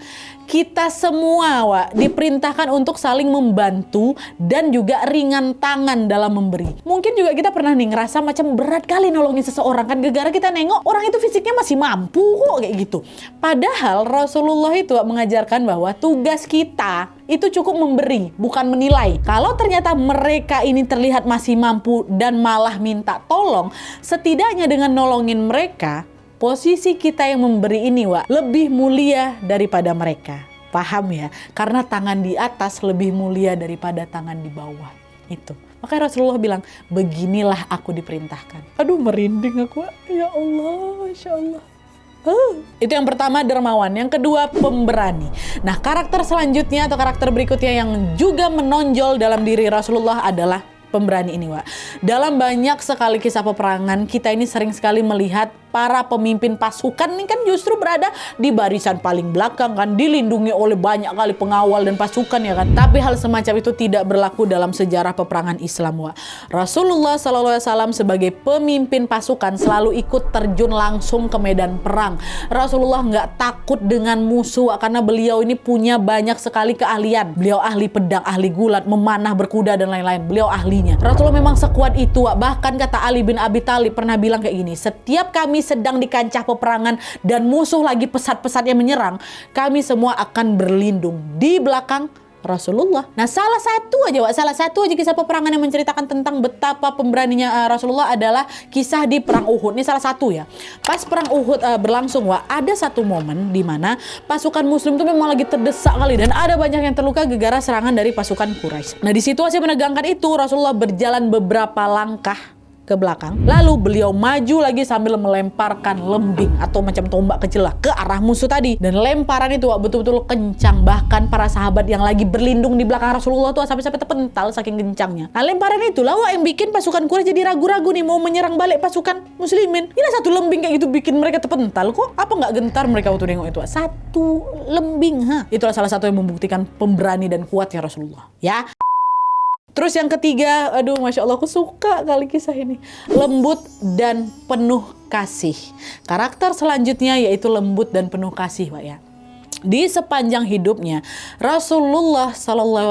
kita semua diperintahkan untuk saling membantu dan juga ringan tangan dalam memberi. Mungkin juga kita pernah nih ngerasa macam berat kali nolongin seseorang kan, gara-gara kita nengok orang itu fisiknya masih mampu kok kayak gitu. Padahal Rasulullah itu mengajarkan bahwa tugas kita itu cukup memberi, bukan menilai. Kalau ternyata mereka ini terlihat masih mampu dan malah minta tolong, setidaknya dengan nolongin mereka, posisi kita yang memberi ini lebih mulia daripada mereka. Paham ya? Karena tangan di atas lebih mulia daripada tangan di bawah. Itu. Makanya Rasulullah bilang, beginilah aku diperintahkan. Aduh, merinding aku. Ya Allah, Masya Allah. Itu yang pertama, dermawan. Yang kedua, pemberani. Nah, karakter selanjutnya atau karakter berikutnya yang juga menonjol dalam diri Rasulullah adalah pemberani ini, Wak. Dalam banyak sekali kisah peperangan, kita ini sering sekali melihat para pemimpin pasukan ini kan justru berada di barisan paling belakang kan, dilindungi oleh banyak kali pengawal dan pasukan ya kan. Tapi hal semacam itu tidak berlaku dalam sejarah peperangan Islam, Wak. Rasulullah SAW sebagai pemimpin pasukan selalu ikut terjun langsung ke medan perang. Rasulullah nggak takut dengan musuh karena beliau ini punya banyak sekali keahlian. Beliau ahli pedang, ahli gulat, memanah, berkuda dan lain-lain. Beliau ahlinya. Rasulullah memang sekuat itu, Wak. Bahkan kata Ali bin Abi Thalib pernah bilang kayak gini, setiap kami sedang di kancah peperangan dan musuh lagi pesat-pesatnya menyerang, kami semua akan berlindung di belakang Rasulullah. Nah, salah satu aja kisah peperangan yang menceritakan tentang betapa pemberaninya Rasulullah adalah kisah di perang Uhud. Ini salah satu ya. Pas perang Uhud berlangsung, Wak, ada satu momen di mana pasukan muslim itu memang lagi terdesak kali dan ada banyak yang terluka gara-gara serangan dari pasukan Quraisy. Nah, di situasi menegangkan itu Rasulullah berjalan beberapa langkah ke belakang, lalu beliau maju lagi sambil melemparkan lembing atau macam tombak kecil lah ke arah musuh tadi. Dan lemparan itu, Wak, betul-betul kencang. Bahkan para sahabat yang lagi berlindung di belakang Rasulullah tuh sampai terpental saking kencangnya. Nah, lemparan itulah, Wak, yang bikin pasukan Quraisy jadi ragu-ragu nih mau menyerang balik pasukan muslimin. Ini satu lembing kayak gitu bikin mereka terpental. Kok apa nggak gentar mereka waktu nengok itu, Wak? Satu lembing, itulah salah satu yang membuktikan pemberani dan kuatnya Rasulullah ya. Terus yang ketiga, aduh Masya Allah, aku suka kali kisah ini. Lembut dan penuh kasih. Karakter selanjutnya yaitu lembut dan penuh kasih, Pak ya. Di sepanjang hidupnya Rasulullah SAW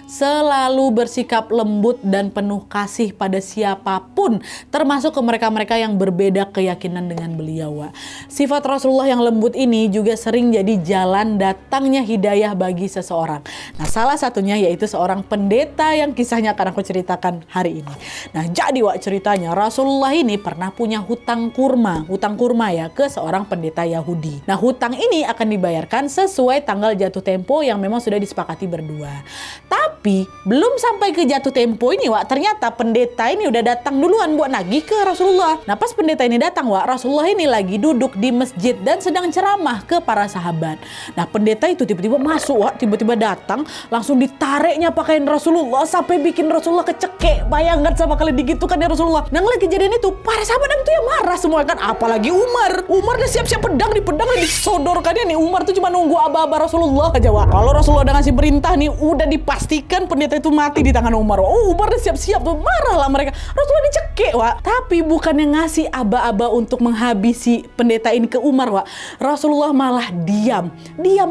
selalu bersikap lembut dan penuh kasih pada siapapun, termasuk ke mereka-mereka yang berbeda keyakinan dengan beliau. Sifat Rasulullah yang lembut ini juga sering jadi jalan datangnya hidayah bagi seseorang. Nah, salah satunya yaitu seorang pendeta yang kisahnya akan aku ceritakan hari ini. Nah, jadi, Wak, ceritanya Rasulullah ini pernah punya hutang kurma ya ke seorang pendeta Yahudi. Nah, hutang ini akan dibayarkan sesuai tanggal jatuh tempo yang memang sudah disepakati berdua. Tapi belum sampai ke jatuh tempo ini, Wak, ternyata pendeta ini udah datang duluan buat nagih ke Rasulullah. Nah, pas pendeta ini datang, Wak, Rasulullah ini lagi duduk di masjid dan sedang ceramah ke para sahabat. Nah, pendeta itu tiba-tiba masuk, Wak, tiba-tiba datang, langsung ditariknya pakaian Rasulullah sampai bikin Rasulullah kecekek. Bayangkan sama kali digitukan ya Rasulullah. Nah, ngeliat kejadian itu, para sahabat itu ya marah semua kan, apalagi Umar. Umar udah siap-siap pedang disodorkannya nih. Umar tuh cuma nunggu aba-aba Rasulullah aja, Wak. Kalau Rasulullah udah ngasih perintah nih, udah dipastikan pendeta itu mati di tangan Umar. Oh, Umar udah siap-siap tuh, marah lah mereka. Rasulullah dicekek, Wak. Tapi bukannya ngasih aba-aba untuk menghabisi pendeta ini ke Umar, Wak, Rasulullah malah diam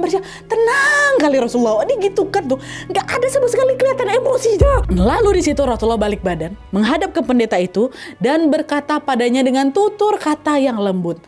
bersiap. Tenang kali Rasulullah, ini gitu kan tuh, nggak ada sama sekali kelihatan emosinya. Lalu di situ Rasulullah balik badan, menghadap ke pendeta itu dan berkata padanya dengan tutur kata yang lembut,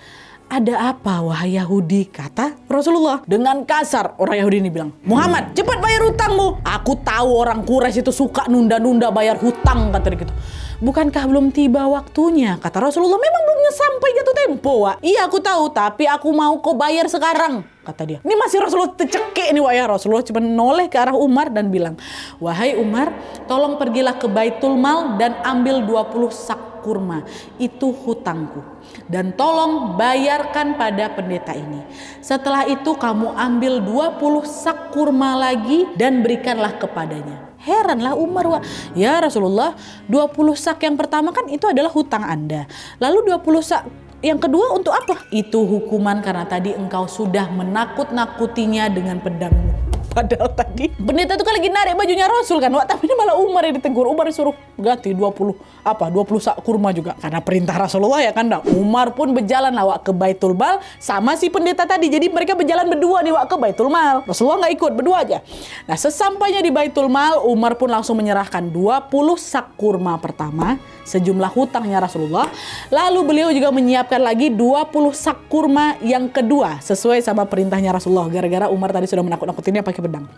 "Ada apa wahai Yahudi?" kata Rasulullah. Dengan kasar orang Yahudi ini bilang, "Muhammad, cepat bayar hutangmu. Aku tahu orang Quraisy itu suka nunda-nunda bayar hutang," kata dia gitu. "Bukankah belum tiba waktunya?" kata Rasulullah. "Memang belum sampai jatuh tempo, Wak." "Iya, aku tahu, tapi aku mau kau bayar sekarang," kata dia. Ini masih Rasulullah tercekik nih, Wak ya. Rasulullah cuma noleh ke arah Umar dan bilang, "Wahai Umar, tolong pergilah ke Baitul Mal dan ambil 20 sak kurma. Itu hutangku. Dan tolong bayarkan pada pendeta ini. Setelah itu kamu ambil 20 sak kurma lagi dan berikanlah kepadanya." Heranlah Umar, Wak. "Ya Rasulullah, 20 sak yang pertama kan itu adalah hutang Anda. Lalu 20 sak yang kedua untuk apa?" "Itu hukuman karena tadi engkau sudah menakut-nakutinya dengan pedangmu." Padahal tadi pendeta itu kan lagi narik bajunya Rasul kan, Wak, tapi ini malah Umar yang ditegur. Umar disuruh ganti 20 sak kurma juga karena perintah Rasulullah ya kan. Nah, Umar pun berjalan lah, Wak, ke Baitul Mal sama si pendeta tadi. Jadi mereka berjalan berdua nih, Wak, ke Baitul Mal. Rasulullah nggak ikut, berdua aja. Nah, sesampainya di Baitul Mal, Umar pun langsung menyerahkan 20 sak kurma pertama, sejumlah hutangnya Rasulullah. Lalu beliau juga menyiapkan lagi 20 sak kurma yang kedua sesuai sama perintahnya Rasulullah, gara-gara Umar tadi sudah menakut-nakutinnya pakai pedang.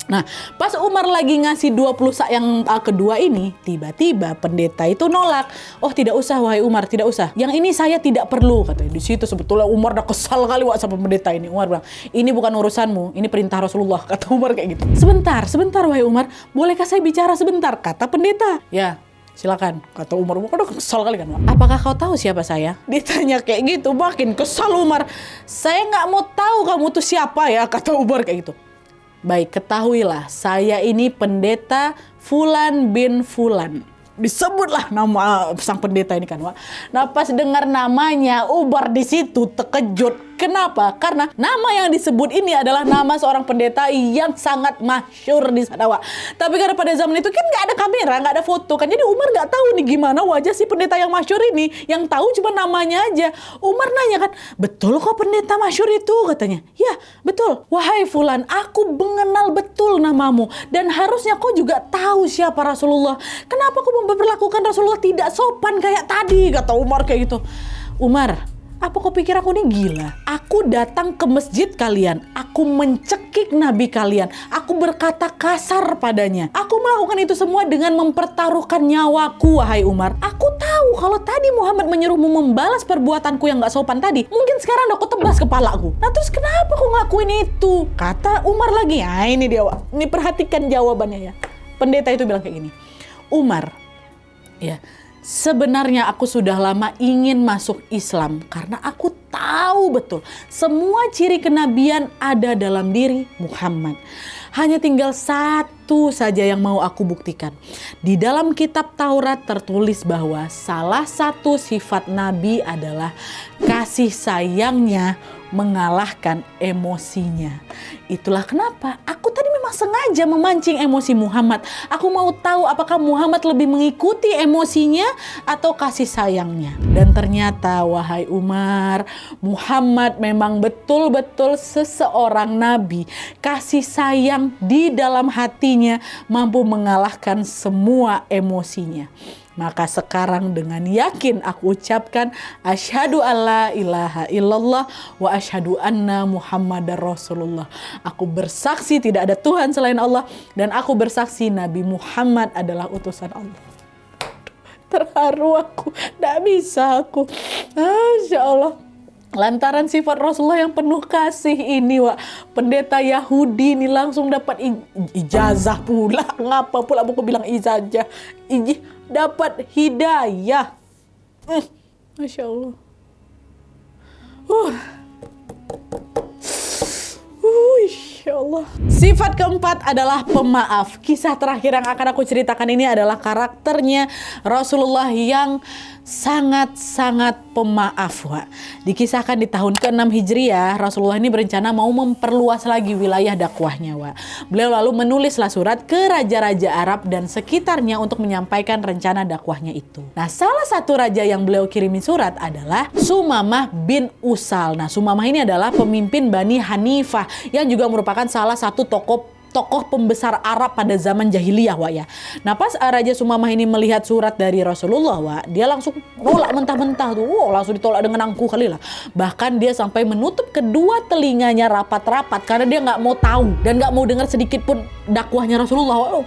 Nah, pas Umar lagi ngasih 20 sak yang kedua ini, tiba-tiba pendeta itu nolak. "Oh, tidak usah wahai Umar, tidak usah. Yang ini saya tidak perlu," katanya. Di situ sebetulnya Umar udah kesal kali, Wak, sama pendeta ini. Umar bilang, "Ini bukan urusanmu, ini perintah Rasulullah," kata Umar kayak gitu. Sebentar wahai Umar, bolehkah saya bicara sebentar?" kata pendeta. "Ya, Silakan, kata Umar. Umar udah kesal kali kan, Wak. Apakah kau tahu siapa saya? Ditanya kayak gitu, makin kesal Umar. Saya nggak mau tahu kamu tuh siapa ya, kata Umar kayak gitu. Baik, ketahuilah, saya ini pendeta Fulan bin Fulan. Disebutlah nama sang pendeta ini kan, Wak. Nah, pas dengar namanya, Umar di situ terkejut. Kenapa? Karena nama yang disebut ini adalah nama seorang pendeta yang sangat masyhur di sana, Wak. Tapi karena pada zaman itu kan nggak ada kamera, nggak ada foto kan, jadi Umar nggak tahu nih gimana wajah si pendeta yang masyhur ini. Yang tahu cuma namanya aja. Umar nanya kan, betul kok pendeta masyhur itu? Katanya, ya betul. Wahai Fulan, aku mengenal betul namamu dan harusnya kau juga tahu siapa Rasulullah. Kenapa kau memperlakukan Rasulullah tidak sopan kayak tadi? Kata Umar kayak gitu. Umar, apa kau pikir aku ini gila? Aku datang ke masjid kalian. Aku mencekik Nabi kalian. Aku berkata kasar padanya. Aku melakukan itu semua dengan mempertaruhkan nyawaku, wahai Umar. Aku tahu kalau tadi Muhammad menyuruhmu membalas perbuatanku yang gak sopan tadi. Mungkin sekarang aku tebas kepalaku. Nah terus kenapa kau ngelakuin itu? Kata Umar lagi. Ya ini dia, Wak. Ini perhatikan jawabannya ya. Pendeta itu bilang kayak gini. Umar, ya, sebenarnya aku sudah lama ingin masuk Islam karena aku tahu betul semua ciri kenabian ada dalam diri Muhammad. Hanya tinggal satu saja yang mau aku buktikan. Di dalam kitab Taurat tertulis bahwa salah satu sifat Nabi adalah kasih sayangnya mengalahkan emosinya. Itulah kenapa aku tadi memang sengaja memancing emosi Muhammad. Aku mau tahu apakah Muhammad lebih mengikuti emosinya atau kasih sayangnya. Dan ternyata, wahai Umar, Muhammad memang betul-betul seseorang nabi. Kasih sayang di dalam hatinya mampu mengalahkan semua emosinya. Maka sekarang dengan yakin aku ucapkan asyhadu alla ilaha illallah wa asyhadu anna Muhammadar Rasulullah. Aku bersaksi tidak ada Tuhan selain Allah dan aku bersaksi Nabi Muhammad adalah utusan Allah. Terharu aku, tidak bisa aku. Masya Allah. Lantaran sifat Rasulullah yang penuh kasih ini, Wak, pendeta Yahudi ini langsung dapat ijazah pula. Ngapa pula aku bilang ijazah? Dapat hidayah. Masya Allah. Insya Allah. Sifat keempat adalah pemaaf. Kisah terakhir yang akan aku ceritakan ini adalah karakternya Rasulullah yang sangat-sangat pemaaf, Wak. Dikisahkan di tahun ke-6 Hijriah, Rasulullah ini berencana mau memperluas lagi wilayah dakwahnya, Wak. Beliau lalu menulislah surat ke raja-raja Arab dan sekitarnya untuk menyampaikan rencana dakwahnya itu. Nah, salah satu raja yang beliau kirimi surat adalah Sumamah bin Usal. Nah, Sumamah ini adalah pemimpin Bani Hanifah yang juga merupakan salah satu tokoh pembesar Arab pada zaman jahiliyah, Wak, ya. Nah, pas Raja Sumamah ini melihat surat dari Rasulullah, Wak, dia langsung nolak mentah-mentah tuh. Langsung ditolak dengan angkuh kali lah. Bahkan dia sampai menutup kedua telinganya rapat-rapat karena dia nggak mau tahu dan nggak mau dengar sedikit pun dakwahnya Rasulullah.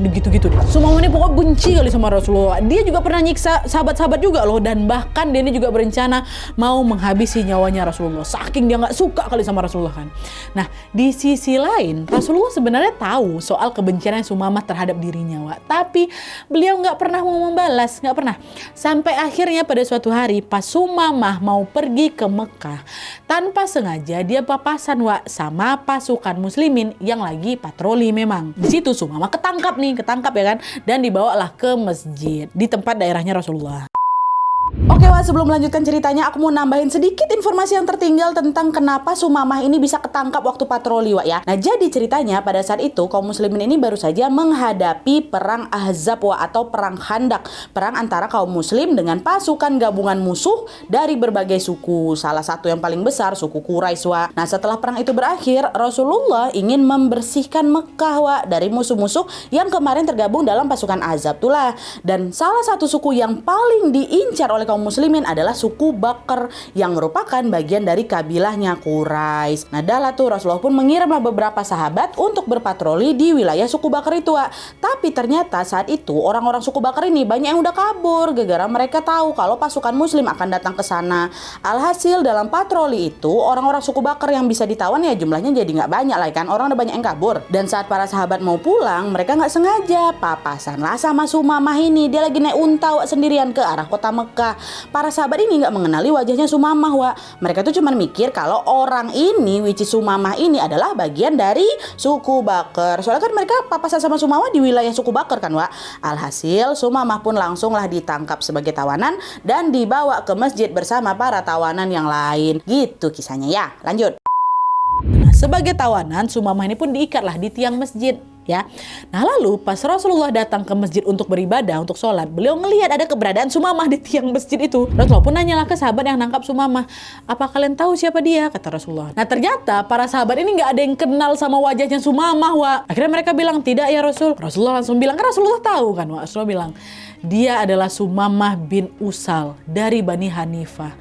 Gitu-gitu. Sumamah ini pokoknya benci kali sama Rasulullah. Dia juga pernah nyiksa sahabat-sahabat juga loh. Dan bahkan dia ini juga berencana mau menghabisi nyawanya Rasulullah. Saking dia gak suka kali sama Rasulullah kan. Nah, di sisi lain Rasulullah sebenarnya tahu soal kebencian Sumamah terhadap dirinya, Wak. Tapi beliau gak pernah mau membalas. Gak pernah. Sampai akhirnya pada suatu hari pas Sumamah mau pergi ke Mekah, tanpa sengaja dia papasan, Wak, sama pasukan muslimin yang lagi patroli memang. Di situ Sumamah ketangkap ya kan, dan dibawalah ke masjid di tempat daerahnya Rasulullah. Oke, Wak, sebelum melanjutkan ceritanya aku mau nambahin sedikit informasi yang tertinggal tentang kenapa Sumamah ini bisa ketangkap waktu patroli, Wak, ya. Nah, jadi ceritanya pada saat itu kaum muslimin ini baru saja menghadapi perang Ahzab, Wak, atau perang Khandak, perang antara kaum muslim dengan pasukan gabungan musuh dari berbagai suku. Salah satu yang paling besar suku Quraisy, Wak. Nah, setelah perang itu berakhir, Rasulullah ingin membersihkan Mekah, Wak, dari musuh-musuh yang kemarin tergabung dalam pasukan Ahzab tulah. Dan salah satu suku yang paling diincar oleh kaum muslimin adalah suku Bakr yang merupakan bagian dari kabilahnya Quraisy. Nah, dah tuh Rasulullah pun mengirimlah beberapa sahabat untuk berpatroli di wilayah suku Bakr itu, Wak. Tapi ternyata saat itu orang-orang suku Bakr ini banyak yang udah kabur gara-gara mereka tahu kalau pasukan muslim akan datang ke sana. Alhasil dalam patroli itu orang-orang suku Bakr yang bisa ditawan ya jumlahnya jadi nggak banyak lah kan, orang udah banyak yang kabur. Dan saat para sahabat mau pulang, mereka nggak sengaja papasan lah sama Sumamah ini. Dia lagi naik unta, Wak, sendirian ke arah kota Mekah. Para sahabat ini nggak mengenali wajahnya Sumamah, Wak. Mereka tuh cuma mikir kalau orang ini, which is Sumamah ini adalah bagian dari suku Bakr. Soalnya kan mereka papasan sama Sumamah di wilayah suku Bakr kan, Wak. Alhasil Sumamah pun langsunglah ditangkap sebagai tawanan dan dibawa ke masjid bersama para tawanan yang lain. Gitu kisahnya ya. Lanjut. Nah, sebagai tawanan, Sumamah ini pun diikatlah di tiang masjid. Ya, nah lalu pas Rasulullah datang ke masjid untuk beribadah, untuk sholat, beliau ngelihat ada keberadaan Sumamah di tiang masjid itu. Rasulullah pun nanyalah ke sahabat yang nangkap Sumamah, apa kalian tahu siapa dia? Kata Rasulullah. Nah ternyata para sahabat ini nggak ada yang kenal sama wajahnya Sumamah, Wak. Akhirnya mereka bilang, tidak ya Rasul. Rasulullah langsung bilang, kan Rasulullah tahu kan, Wak. Rasulullah bilang, dia adalah Sumamah bin Usal dari Bani Hanifah.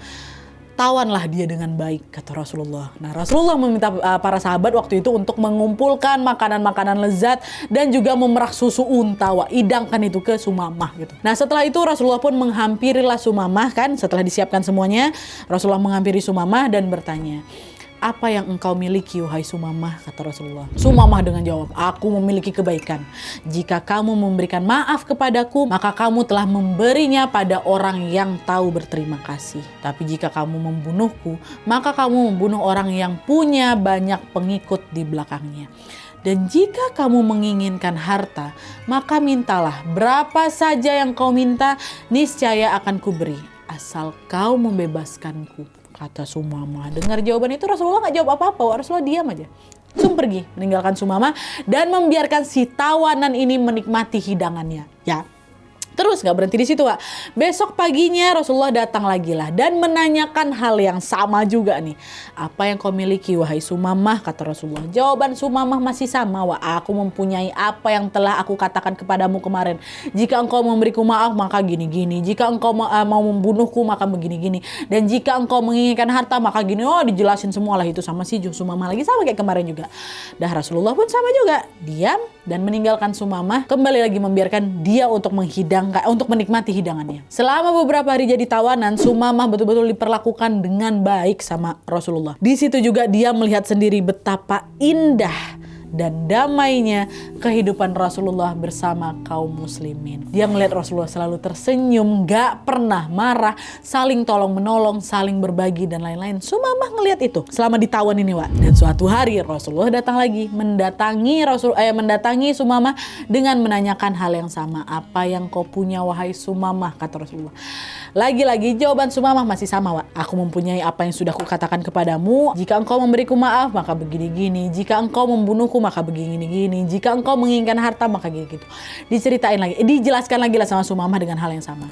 Tawanlah dia dengan baik, kata Rasulullah. Nah, Rasulullah meminta para sahabat waktu itu untuk mengumpulkan makanan-makanan lezat dan juga memerah susu unta, Wak. Idangkan itu ke Sumamah gitu. Nah, setelah itu Rasulullah pun menghampirilah Sumamah kan, setelah disiapkan semuanya, Rasulullah menghampiri Sumamah dan bertanya, apa yang engkau miliki wahai Sumamah? Kata Rasulullah. Sumamah dengan jawab, aku memiliki kebaikan. Jika kamu memberikan maaf kepadaku, maka kamu telah memberinya pada orang yang tahu berterima kasih. Tapi jika kamu membunuhku, maka kamu membunuh orang yang punya banyak pengikut di belakangnya. Dan jika kamu menginginkan harta, maka mintalah berapa saja yang kau minta, niscaya akan kuberi, asal kau membebaskanku, kata Sumamah. Dengar jawaban itu Rasulullah nggak jawab apa-apa, Rasulullah diam aja. Langsung pergi meninggalkan Sumamah dan membiarkan si tawanan ini menikmati hidangannya. Ya. Terus gak berhenti di situ, Wak. Besok paginya Rasulullah datang lagi lah dan menanyakan hal yang sama juga nih. Apa yang kau miliki wahai Sumamah? Kata Rasulullah. Jawaban Sumamah masih sama, Wak. Aku mempunyai apa yang telah aku katakan kepadamu kemarin. Jika engkau memberiku maaf maka gini-gini. Jika engkau mau membunuhku maka begini-gini. Dan jika engkau menginginkan harta maka gini. Oh, dijelasin semua lah itu sama si Sumamah lagi, sama kayak kemarin juga. Dah Rasulullah pun sama juga. Diam dan meninggalkan Sumamah. Kembali lagi membiarkan dia untuk untuk menikmati hidangannya. Selama beberapa hari jadi tawanan, Sumamah betul-betul diperlakukan dengan baik sama Rasulullah. Di situ juga dia melihat sendiri betapa indah dan damainya kehidupan Rasulullah bersama kaum muslimin. Dia melihat Rasulullah selalu tersenyum, gak pernah marah, saling tolong menolong, saling berbagi dan lain-lain. Sumamah ngelihat itu selama ditawan ini, Wak. Dan suatu hari Rasulullah datang lagi, mendatangi Sumamah dengan menanyakan hal yang sama. Apa yang kau punya wahai Sumamah? Kata Rasulullah. Lagi-lagi jawaban Sumamah masih sama, Wak. Aku mempunyai apa yang sudah kukatakan kepadamu. Jika engkau memberiku maaf maka begini-gini. Jika engkau membunuhku maka begini-gini. Jika engkau menginginkan harta maka gitu. Dijelaskan lagi lah sama Sumamah dengan hal yang sama.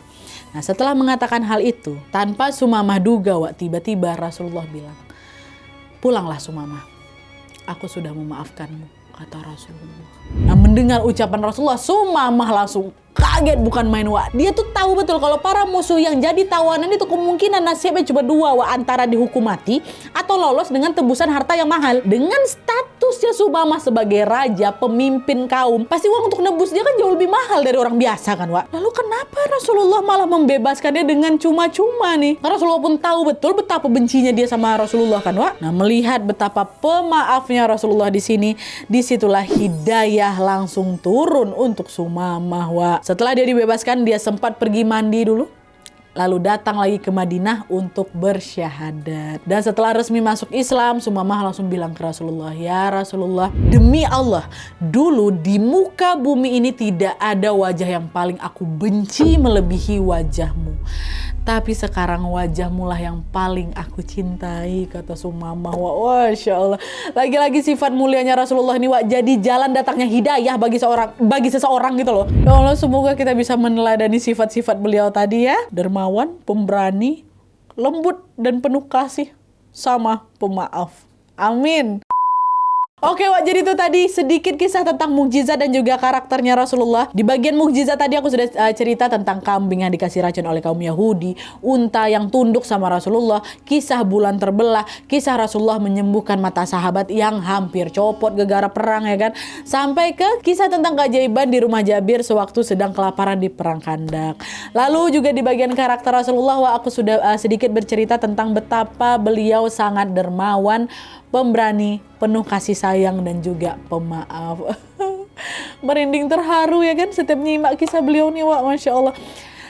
Nah, setelah mengatakan hal itu, tanpa Sumamah duga, Wak, tiba-tiba Rasulullah bilang, pulanglah Sumamah. Aku sudah memaafkanmu, kata Rasulullah. Nah, mendengar ucapan Rasulullah, Sumamah langsung kaget bukan main, Wak. Dia tuh tahu betul kalau para musuh yang jadi tawanan itu kemungkinan nasibnya cuma dua, Wak. Antara dihukum mati atau lolos dengan tebusan harta yang mahal. Dengan statusnya Sumamah sebagai raja, pemimpin kaum, pasti uang untuk nebus dia kan jauh lebih mahal dari orang biasa kan, Wak. Lalu kenapa Rasulullah malah membebaskannya dengan cuma-cuma nih? Karena Rasulullah pun tahu betul betapa bencinya dia sama Rasulullah kan, Wak. Nah, melihat betapa pemaafnya Rasulullah di sini, disitulah hidayah langsung turun untuk Sumamah, Wak. Setelah dia dibebaskan, dia sempat pergi mandi dulu. Lalu datang lagi ke Madinah untuk bersyahadat. Dan setelah resmi masuk Islam, Sumamah langsung bilang ke Rasulullah, ya Rasulullah, demi Allah, dulu di muka bumi ini tidak ada wajah yang paling aku benci melebihi wajahmu. Tapi sekarang wajahmu lah yang paling aku cintai, kata Sumamah. Wah, Masya Allah. Lagi-lagi sifat mulianya Rasulullah ini, Wak, jadi jalan datangnya hidayah bagi seseorang gitu loh. Ya Allah, semoga kita bisa meneladani sifat-sifat beliau tadi ya. Dermawan, pemberani, lembut dan penuh kasih, sama pemaaf. Amin. Oke Wak, jadi itu tadi sedikit kisah tentang mukjizat dan juga karakternya Rasulullah. Di bagian mukjizat tadi aku sudah cerita tentang kambing yang dikasih racun oleh kaum Yahudi, unta yang tunduk sama Rasulullah, kisah bulan terbelah, kisah Rasulullah menyembuhkan mata sahabat yang hampir copot gegara perang ya kan, sampai ke kisah tentang keajaiban di rumah Jabir sewaktu sedang kelaparan di perang Khandak. Lalu juga di bagian karakter Rasulullah, Wak, aku sudah sedikit bercerita tentang betapa beliau sangat dermawan, pemberani, penuh kasih sayang dan juga pemaaf. Merinding terharu ya kan setiap nyimak kisah beliau nih, Wak, Masya Allah.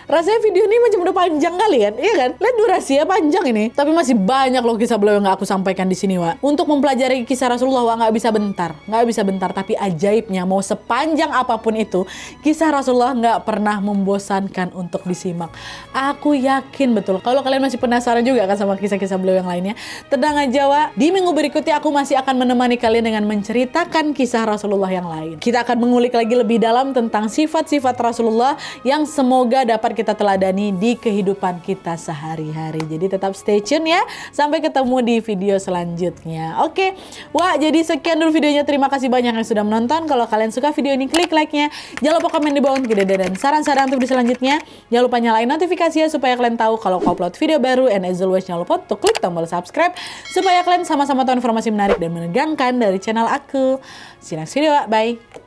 Rasanya video ini macam udah panjang kali kan, iya kan? Lihat durasinya panjang ini, tapi masih banyak loh kisah beliau yang nggak aku sampaikan di sini, Wak. Untuk mempelajari kisah Rasulullah, Wak, nggak bisa bentar. Tapi ajaibnya, mau sepanjang apapun itu, kisah Rasulullah nggak pernah membosankan untuk disimak. Aku yakin betul, kalau kalian masih penasaran juga kan sama kisah-kisah beliau yang lainnya, tenang aja, Wak. Di minggu berikutnya aku masih akan menemani kalian dengan menceritakan kisah Rasulullah yang lain. Kita akan mengulik lagi lebih dalam tentang sifat-sifat Rasulullah yang semoga dapat kita teladani di kehidupan kita sehari-hari. Jadi tetap stay tune ya. Sampai ketemu di video selanjutnya. Oke. Wah, jadi sekian dulu videonya. Terima kasih banyak yang sudah menonton. Kalau kalian suka video ini, klik like-nya. Jangan lupa komen di bawah untuk ide dan saran-saran untuk video selanjutnya. Jangan lupa nyalain notifikasinya supaya kalian tahu kalau aku upload video baru. And as always, jangan lupa untuk klik tombol subscribe supaya kalian sama-sama tahu informasi menarik dan menegangkan dari channel aku. See you next video. Bye.